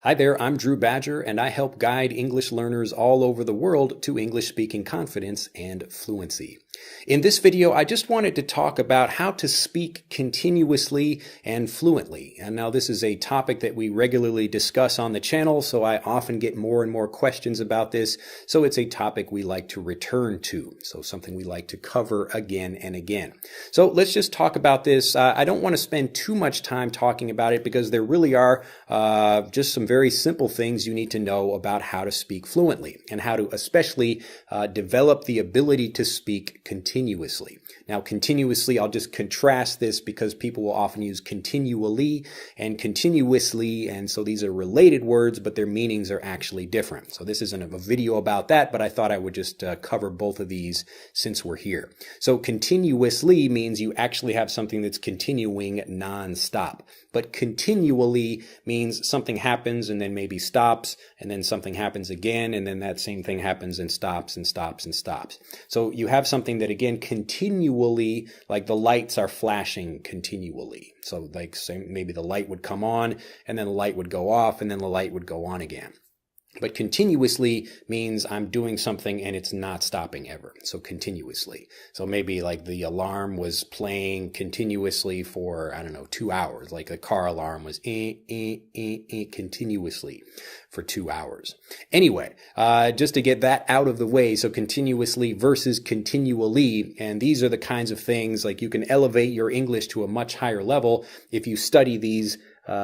Hi there, I'm Drew Badger, and I help guide English learners all over the world to English speaking confidence and fluency. In this video, I just wanted to talk about how to speak continuously and fluently. And now this is a topic that we regularly discuss on the channel, so I often get more and more questions about this. So it's a topic we like to return to. So something we like to cover again and again. So let's just talk about this. I don't want to spend too much time talking about it because there really are just some very simple things you need to know about how to speak fluently and how to especially develop the ability to speak continuously. Now, continuously, I'll just contrast this because people will often use continually and continuously, and so these are related words, but their meanings are actually different. So this isn't a video about that, but I thought I would just cover both of these since we're here. So continuously means you actually have something that's continuing nonstop, but continually means something happens and then maybe stops, and then something happens again, and then that same thing happens and stops and stops and stops. So you have something that, again, continually, like the lights are flashing continually. So like maybe the light would come on and then the light would go off and then the light would go on again. But continuously means I'm doing something and it's not stopping ever. So continuously. So maybe like the alarm was playing continuously for, I don't know, 2 hours. Like a car alarm was continuously for 2 hours. Anyway, just to get that out of the way. So continuously versus continually. And these are the kinds of things like you can elevate your English to a much higher level if you study these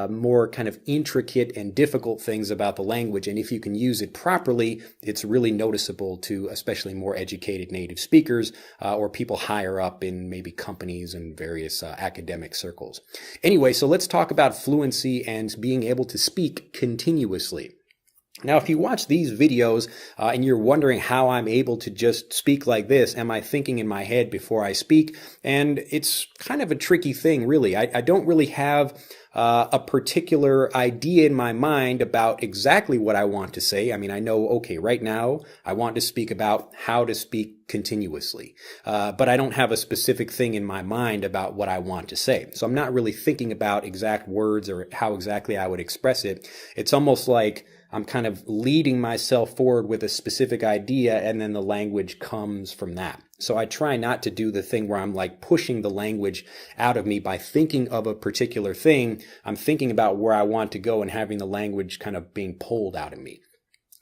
more kind of intricate and difficult things about the language. And if you can use it properly, it's really noticeable to especially more educated native speakers or people higher up in maybe companies and various academic circles. Anyway, so let's talk about fluency and being able to speak continuously. Now, if you watch these videos and you're wondering how I'm able to just speak like this, am I thinking in my head before I speak? And it's kind of a tricky thing, really. I don't really have a particular idea in my mind about exactly what I want to say. I mean, I know, okay, right now I want to speak about how to speak continuously, but I don't have a specific thing in my mind about what I want to say. So I'm not really thinking about exact words or how exactly I would express it. It's almost like I'm kind of leading myself forward with a specific idea, and then the language comes from that. So I try not to do the thing where I'm like pushing the language out of me by thinking of a particular thing. I'm thinking about where I want to go and having the language kind of being pulled out of me.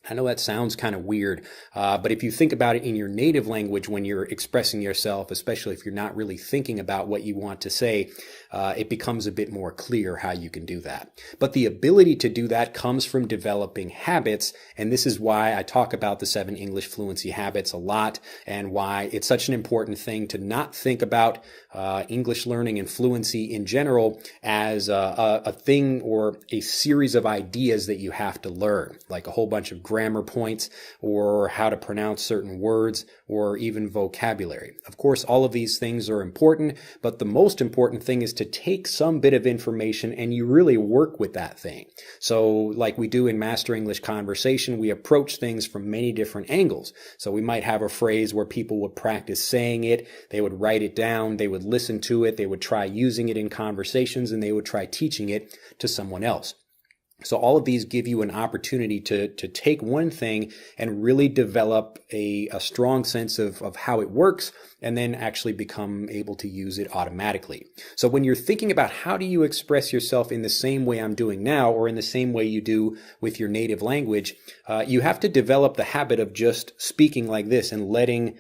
I know that sounds kind of weird, but if you think about it in your native language when you're expressing yourself, especially if you're not really thinking about what you want to say, it becomes a bit more clear how you can do that. But the ability to do that comes from developing habits, and this is why I talk about the 7 English fluency habits a lot, and why it's such an important thing to not think about English learning and fluency in general as a thing or a series of ideas that you have to learn, like a whole bunch of grammar points or how to pronounce certain words or even vocabulary. Of course, all of these things are important, but the most important thing is to take some bit of information and you really work with that thing. So like we do in Master English Conversation, we approach things from many different angles. So we might have a phrase where people would practice saying it, they would write it down, they would listen to it, they would try using it in conversations, and they would try teaching it to someone else. So all of these give you an opportunity to take one thing and really develop a strong sense of how it works, and then actually become able to use it automatically. So when you're thinking about how do you express yourself in the same way I'm doing now, or in the same way you do with your native language, you have to develop the habit of just speaking like this and letting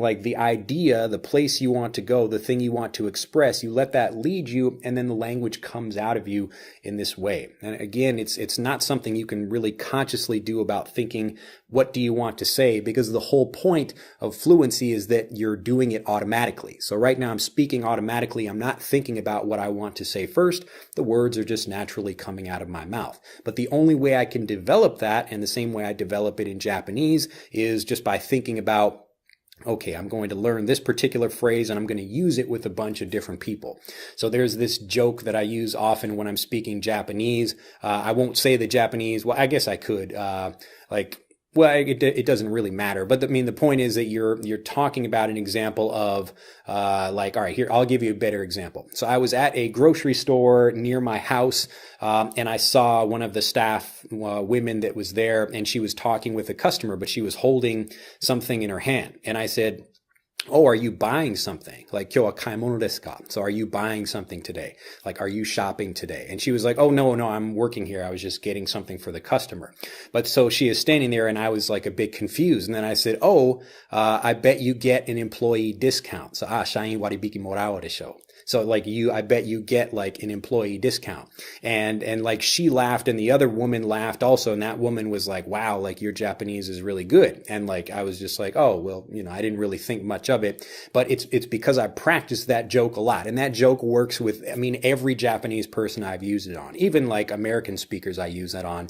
like the idea, the place you want to go, the thing you want to express, you let that lead you, and then the language comes out of you in this way. And again, it's not something you can really consciously do about thinking, what do you want to say? Because the whole point of fluency is that you're doing it automatically. So right now I'm speaking automatically. I'm not thinking about what I want to say first. The words are just naturally coming out of my mouth. But the only way I can develop that, and the same way I develop it in Japanese, is just by thinking about, okay, I'm going to learn this particular phrase and I'm going to use it with a bunch of different people. So there's this joke that I use often when I'm speaking Japanese. I won't say the Japanese, well, I guess I could, like, Well, it doesn't really matter, but I mean the point is that you're talking about an example of like, all right, here I'll give you a better example. So I was at a grocery store near my house, and I saw one of the staff women that was there, and she was talking with a customer, but she was holding something in her hand, and I said, "Oh, are you buying something? Like, kyo wa kaimono desu ka?" So are you buying something today? Like, are you shopping today? And she was like, "Oh, no, I'm working here. I was just getting something for the customer." But so she is standing there and I was like a bit confused. And then I said, "Oh, I bet you get an employee discount." So, shain waribiki morau desho. So like I bet you get like an employee discount. And like she laughed and the other woman laughed also. And that woman was like, "Wow, like your Japanese is really good." And like, I was just like, "Oh, well, I didn't really think much of it," but it's because I practiced that joke a lot. And that joke works with, every Japanese person I've used it on, even like American speakers I use that on.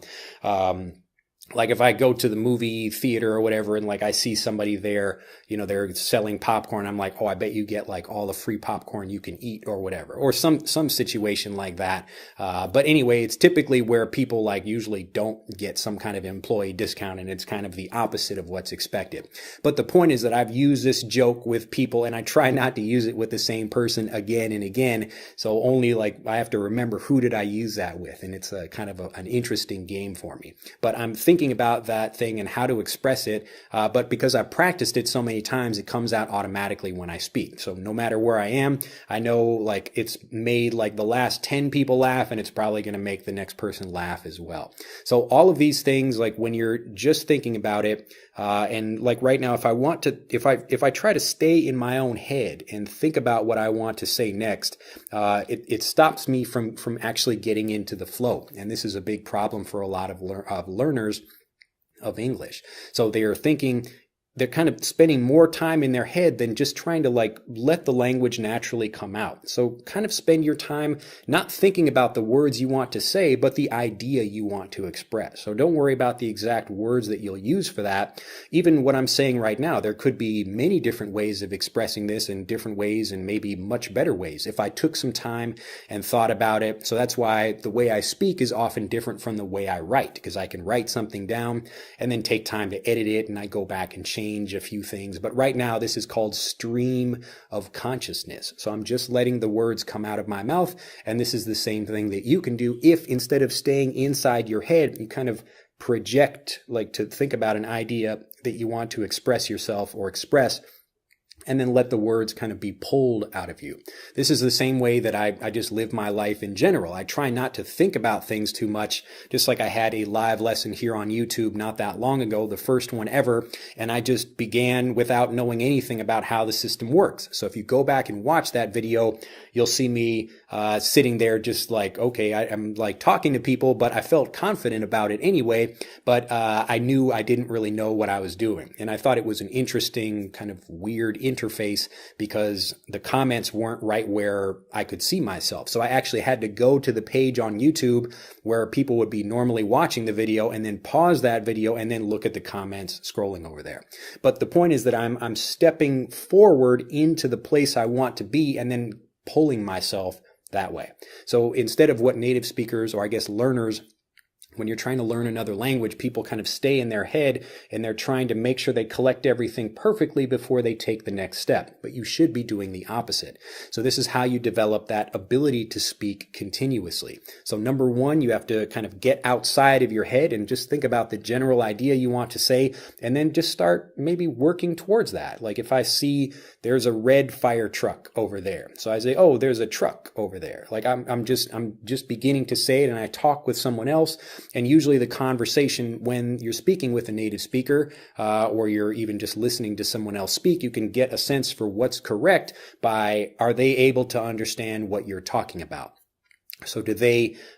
Like if I go to the movie theater or whatever and like I see somebody there, they're selling popcorn. I'm like, "Oh, I bet you get like all the free popcorn you can eat," or whatever, or some situation like that. But anyway, it's typically where people like usually don't get some kind of employee discount, and it's kind of the opposite of what's expected. But the point is that I've used this joke with people and I try not to use it with the same person again and again. So only like I have to remember who did I use that with. And it's a kind of an interesting game for me, but I'm thinking about that thing and how to express it. But because I practiced it so many times, it comes out automatically when I speak. So no matter where I am, I know like it's made like the last 10 people laugh, and it's probably going to make the next person laugh as well. So all of these things, like when you're just thinking about it, and like right now, if I try to stay in my own head and think about what I want to say next, it stops me from actually getting into the flow. And this is a big problem for a lot of learners of English. So they're kind of spending more time in their head than just trying to like let the language naturally come out. So kind of spend your time not thinking about the words you want to say, but the idea you want to express. So don't worry about the exact words that you'll use for that. Even what I'm saying right now, there could be many different ways of expressing this, in different ways and maybe much better ways if I took some time and thought about it. So that's why the way I speak is often different from the way I write, because I can write something down and then take time to edit it, and I go back and change a few things. But right now, this is called stream of consciousness. So I'm just letting the words come out of my mouth. And this is the same thing that you can do if instead of staying inside your head, you kind of project, like to think about an idea that you want to express yourself or express, and then let the words kind of be pulled out of you. This is the same way that I just live my life in general. I try not to think about things too much, just like I had a live lesson here on YouTube not that long ago, the first one ever, and I just began without knowing anything about how the system works. So if you go back and watch that video, you'll see me sitting there just like, okay, I'm like talking to people, but I felt confident about it anyway, but I knew I didn't really know what I was doing. And I thought it was an interesting kind of weird interface because the comments weren't right where I could see myself. So I actually had to go to the page on YouTube where people would be normally watching the video and then pause that video and then look at the comments scrolling over there. But the point is that I'm stepping forward into the place I want to be and then pulling myself that way. So instead of what native speakers, or I guess learners, when you're trying to learn another language, people kind of stay in their head and they're trying to make sure they collect everything perfectly before they take the next step. But you should be doing the opposite. So this is how you develop that ability to speak continuously. So number one, you have to kind of get outside of your head and just think about the general idea you want to say, and then just start maybe working towards that. Like if I see there's a red fire truck over there, so I say, "Oh, there's a truck over there." Like I'm just beginning to say it, and I talk with someone else. And usually the conversation, when you're speaking with a native speaker, or you're even just listening to someone else speak, you can get a sense for what's correct by, are they able to understand what you're talking about? So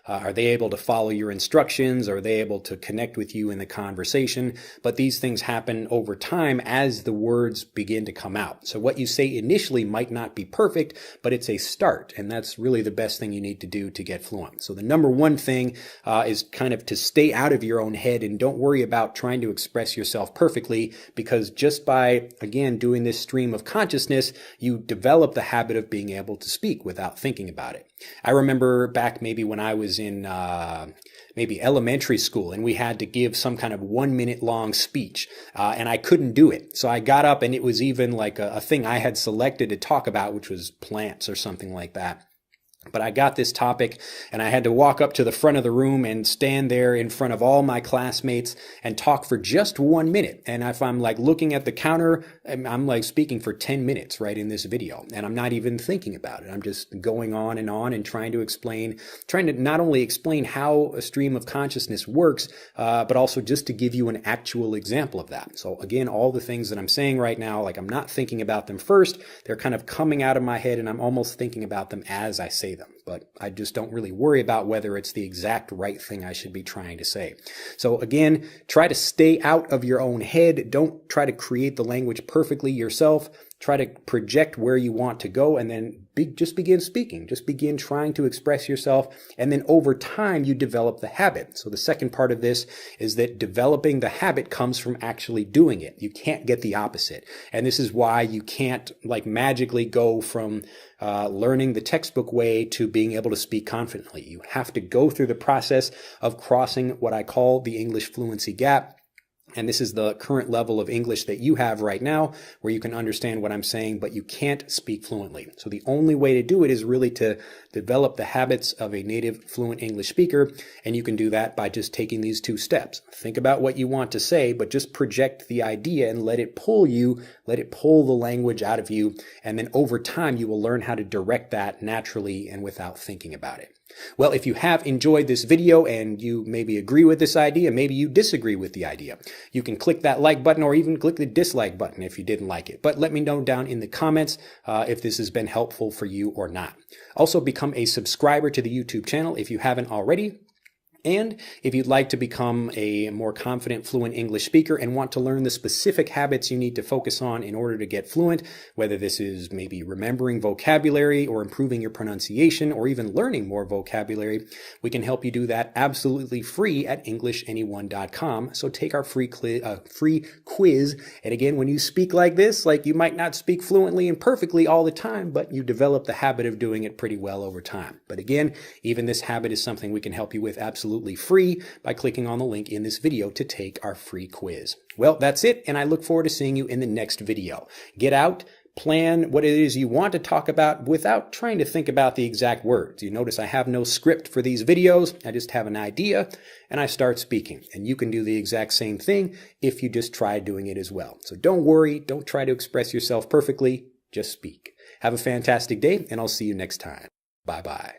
are they able to follow your instructions? Are they able to connect with you in the conversation? But these things happen over time as the words begin to come out. So what you say initially might not be perfect, but it's a start. And that's really the best thing you need to do to get fluent. So the number one thing is kind of to stay out of your own head and don't worry about trying to express yourself perfectly, because just by, again, doing this stream of consciousness, you develop the habit of being able to speak without thinking about it. I remember back maybe when I was in maybe elementary school, and we had to give some kind of 1 minute long speech, and I couldn't do it. So I got up, and it was even like a thing I had selected to talk about, which was plants or something like that. But I got this topic, and I had to walk up to the front of the room and stand there in front of all my classmates and talk for just 1 minute. And if I'm like looking at the counter, I'm like speaking for 10 minutes right in this video, and I'm not even thinking about it. I'm just going on and trying to not only explain how a stream of consciousness works, but also just to give you an actual example of that. So again, all the things that I'm saying right now, like I'm not thinking about them first, they're kind of coming out of my head, and I'm almost thinking about them as I say them, but I just don't really worry about whether it's the exact right thing I should be trying to say. So again, try to stay out of your own head. Don't try to create the language perfectly yourself. Try to project where you want to go, and then just begin speaking. Just begin trying to express yourself, and then over time you develop the habit. So the second part of this is that developing the habit comes from actually doing it. You can't get the opposite. And this is why you can't like magically go from learning the textbook way to being able to speak confidently. You have to go through the process of crossing what I call the English fluency gap. And this is the current level of English that you have right now, where you can understand what I'm saying, but you can't speak fluently. So the only way to do it is really to develop the habits of a native fluent English speaker. And you can do that by just taking these two steps. Think about what you want to say, but just project the idea and let it pull the language out of you. And then over time, you will learn how to direct that naturally and without thinking about it. Well, if you have enjoyed this video and you maybe agree with this idea, maybe you disagree with the idea, you can click that like button or even click the dislike button if you didn't like it. But let me know down in the comments if this has been helpful for you or not. Also, become a subscriber to the YouTube channel if you haven't already. And if you'd like to become a more confident, fluent English speaker and want to learn the specific habits you need to focus on in order to get fluent, whether this is maybe remembering vocabulary or improving your pronunciation or even learning more vocabulary, we can help you do that absolutely free at EnglishAnyone.com. So take our free quiz. And again, when you speak like this, like you might not speak fluently and perfectly all the time, but you develop the habit of doing it pretty well over time. But again, even this habit is something we can help you with absolutely free by clicking on the link in this video to take our free quiz. Well, that's it, and I look forward to seeing you in the next video. Get out, plan what it is you want to talk about without trying to think about the exact words. You notice I have no script for these videos. I just have an idea, and I start speaking. And you can do the exact same thing if you just try doing it as well. So don't worry, don't try to express yourself perfectly, just speak. Have a fantastic day, and I'll see you next time. Bye-bye.